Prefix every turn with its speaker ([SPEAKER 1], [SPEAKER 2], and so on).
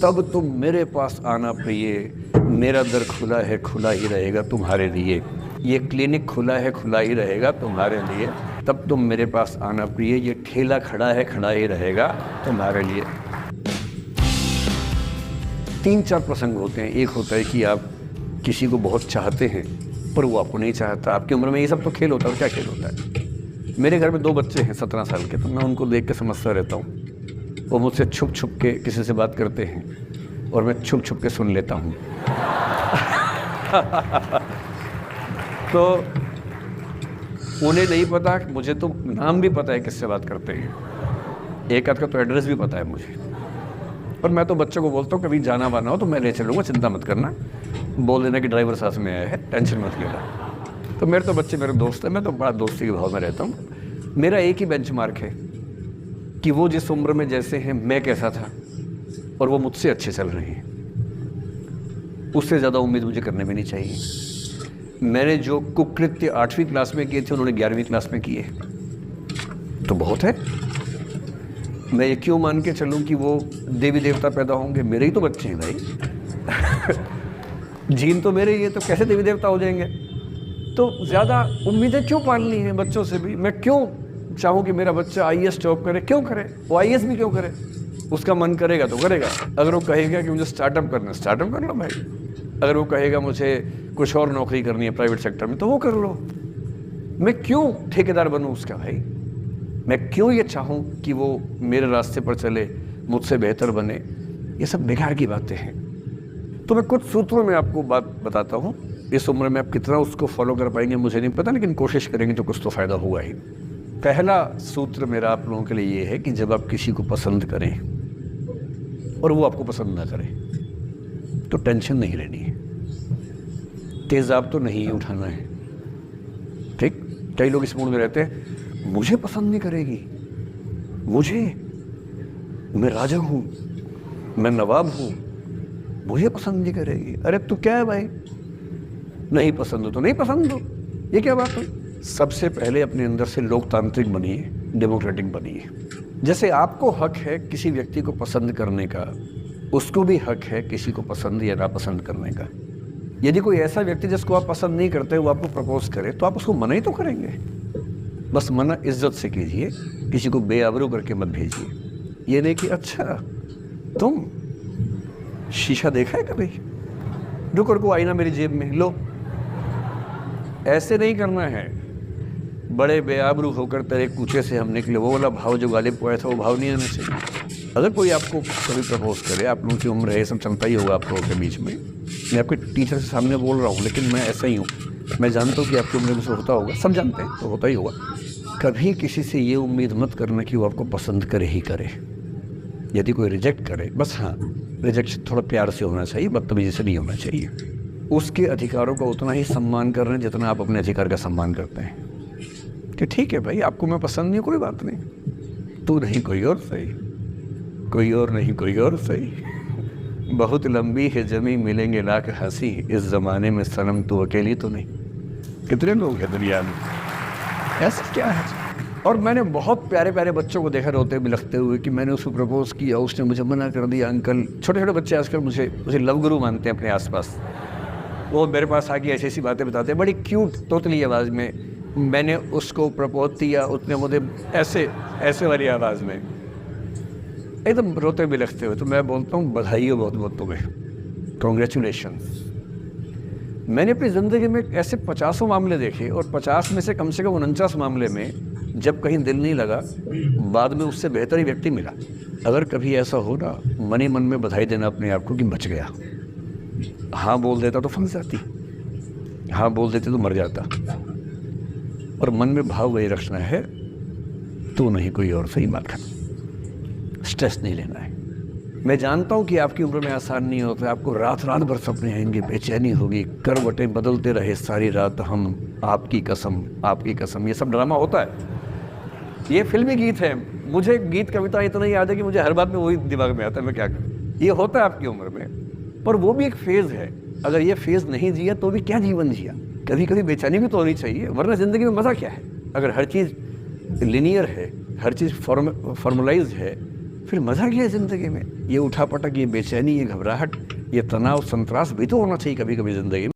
[SPEAKER 1] तब तुम मेरे पास आना प्रिय, मेरा दर खुला है, खुला ही रहेगा तुम्हारे लिए। ये क्लिनिक खुला है, खुला ही रहेगा तुम्हारे लिए। तब तुम मेरे पास आना प्रिय, ये ठेला खड़ा है, खड़ा ही रहेगा तुम्हारे लिए। 3-4 प्रसंग होते हैं। एक होता है कि आप किसी को बहुत चाहते हैं पर वो आपको नहीं चाहता। आपकी उम्र में ये सब तो खेल होता है। और क्या खेल होता है? मेरे घर में 2 बच्चे हैं 17 साल के, तो मैं उनको देख के समझता रहता हूँ। वो मुझसे छुप छुप के किसी से बात करते हैं और मैं छुप छुप के सुन लेता हूँ। तो उन्हें नहीं पता, मुझे तो नाम भी पता है किससे बात करते हैं। एक आध का तो एड्रेस भी पता है मुझे। और मैं तो बच्चों को बोलता हूँ कभी जाना वाना हो तो मैं ले चलूँगा, चिंता मत करना। बोल देना कि ड्राइवर साथ में आया है, टेंशन मत लेना। तो मेरे तो बच्चे मेरे दोस्त हैं, मैं तो बड़ा दोस्ती के भाव में रहता हूँ। मेरा एक ही बेंचमार्क है कि वो जिस उम्र में जैसे हैं मैं कैसा था और वो मुझसे अच्छे चल रहे हैं। उससे ज़्यादा उम्मीद मुझे करने भी नहीं चाहिए। मैंने जो कुकृत्य 8वीं क्लास में किए थे उन्होंने 11वीं क्लास में किए तो बहुत है। मैं ये क्यों मान के चलूँ कि वो देवी देवता पैदा होंगे? मेरे ही तो बच्चे हैं भाई। जीन तो मेरे ही है, तो कैसे देवी देवता हो जाएंगे? तो ज़्यादा उम्मीदें क्यों पालनी है बच्चों से भी? मैं क्यों चाहूँ कि मेरा बच्चा IAS जॉब करे? क्यों करे? वो IAS भी क्यों करे? उसका मन करेगा तो करेगा। अगर वो कहेगा कि मुझे स्टार्टअप करना है, स्टार्टअप कर लो भाई। अगर वो कहेगा मुझे कुछ और नौकरी करनी है प्राइवेट सेक्टर में, तो वो कर लो। मैं क्यों ठेकेदार बनूँ उसका भाई? मैं क्यों ये चाहूँ कि वो मेरे रास्ते पर चले, मुझसे बेहतर बने? ये सब बेकार की बातें हैं। तो मैं कुछ सूत्रों में आपको बात बताता हूँ। इस उम्र में आप कितना उसको फॉलो कर पाएंगे मुझे नहीं पता, लेकिन कोशिश करेंगे तो कुछ तो फ़ायदा होगा ही। पहला सूत्र मेरा आप लोगों के लिए ये है कि जब आप किसी को पसंद करें और वो आपको पसंद ना करे तो टेंशन नहीं लेनी है, तेज़ाब तो नहीं उठाना है। ठीक? कई लोग इस मूड में रहते हैं, मुझे पसंद नहीं करेगी, मुझे, मैं राजा हूँ, मैं नवाब हूँ, मुझे पसंद नहीं करेगी। अरे तू क्या है भाई? नहीं पसंद हो तो नहीं पसंद हो, ये क्या बात है? सबसे पहले अपने अंदर से लोकतांत्रिक बनिए, डेमोक्रेटिक बनिए। जैसे आपको हक है किसी व्यक्ति को पसंद करने का, उसको भी हक है किसी को पसंद या नापसंद करने का। यदि कोई ऐसा व्यक्ति जिसको आप पसंद नहीं करते वो आपको प्रपोज करे तो आप उसको मना ही तो करेंगे। बस मना इज्जत से कीजिए, किसी को बेआबरू करके मत भेजिए। ये नहीं कि अच्छा तुम शीशा देखा है कभी, रुको रुको आईना मेरी जेब में लो। ऐसे नहीं करना है। बड़े बेआबरू होकर तेरे कूचे से हम निकले, वो वाला भाव जो गालिब को आया था वो भाव नहीं आना चाहिए। अगर कोई आपको कभी प्रपोज करे, आप लोगों की उम्र है, ये सब चलता ही होगा आप लोगों के बीच में। मैं आपके टीचर से सामने बोल रहा हूँ, लेकिन मैं ऐसा ही हूँ। मैं जानता हूँ कि आपकी उम्र में से होता होगा, सब जानते हैं, तो होता ही होगा। कभी किसी से ये उम्मीद मत करना कि वो आपको पसंद करे ही करे। यदि कोई रिजेक्ट करे, बस हाँ, रिजेक्शन थोड़ा प्यार से होना चाहिए, बदतमीजी से नहीं होना चाहिए। उसके अधिकारों का उतना ही सम्मान कर रहे हैं जितना आप अपने अधिकार का सम्मान करते हैं। कि ठीक है भाई, आपको मैं पसंद नहीं, कोई बात नहीं, तू नहीं कोई और सही, कोई और नहीं कोई और सही। बहुत लंबी है जमी, मिलेंगे लाख हंसी, इस ज़माने में सनम तू अकेली तो नहीं। कितने लोग हैं दुनिया में, ऐसा क्या है? और मैंने बहुत प्यारे प्यारे बच्चों को देखा रोते बिलखते हुए कि मैंने उसको प्रपोज किया, उसने मुझे मना कर दिया। अंकल, छोटे छोटे बच्चे आजकल मुझे लव गुरु मानते हैं अपने आसपास। वो मेरे पास आके ऐसी ऐसी बातें बताते हैं, बड़ी क्यूट तोतली आवाज़ में। मैंने उसको प्रपोज किया, उसने मुझे ऐसे वाली आवाज़ में एकदम रोते बिलखते हुए। तो मैं बोलता हूँ बधाई हो बहुत बहुत तुम्हें, कॉन्ग्रेचुलेशन। मैंने अपनी ज़िंदगी में ऐसे 50 मामले देखे और 50 में से कम 49 मामले में जब कहीं दिल नहीं लगा, बाद में उससे बेहतर ही व्यक्ति मिला। अगर कभी ऐसा हो ना, मन ही मन में बधाई देना अपने आप को कि बच गया। हाँ बोल देता तो फंस जाती, हाँ बोल देते तो मर जाता। और मन में भाव वही रखना है, तो नहीं कोई और सही बात है। स्ट्रेस नहीं लेना है। मैं जानता हूँ कि आपकी उम्र में आसान नहीं होता, आपको रात रात भर सपने आएंगे, बेचैनी होगी, करवटें बदलते रहे सारी रात हम, आपकी कसम आपकी कसम। ये सब ड्रामा होता है, ये फिल्मी गीत है। मुझे गीत कविता इतना याद है कि मुझे हर बात में वही दिमाग में आता है, मैं क्या करूँ। ये होता है आपकी उम्र में, पर वो भी एक फेज़ है। अगर ये फेज़ नहीं जिया तो भी क्या जीवन जिया। कभी कभी बेचैनी भी तो होनी चाहिए, वरना ज़िंदगी में मज़ा क्या है। अगर हर चीज़ लिनियर है, हर चीज़ फॉर्मुलाइज है, फिर मज़ा क्या है ज़िंदगी में? ये उठापटक, ये बेचैनी, ये घबराहट, ये तनाव, संत्रास भी तो होना चाहिए कभी कभी ज़िंदगी में।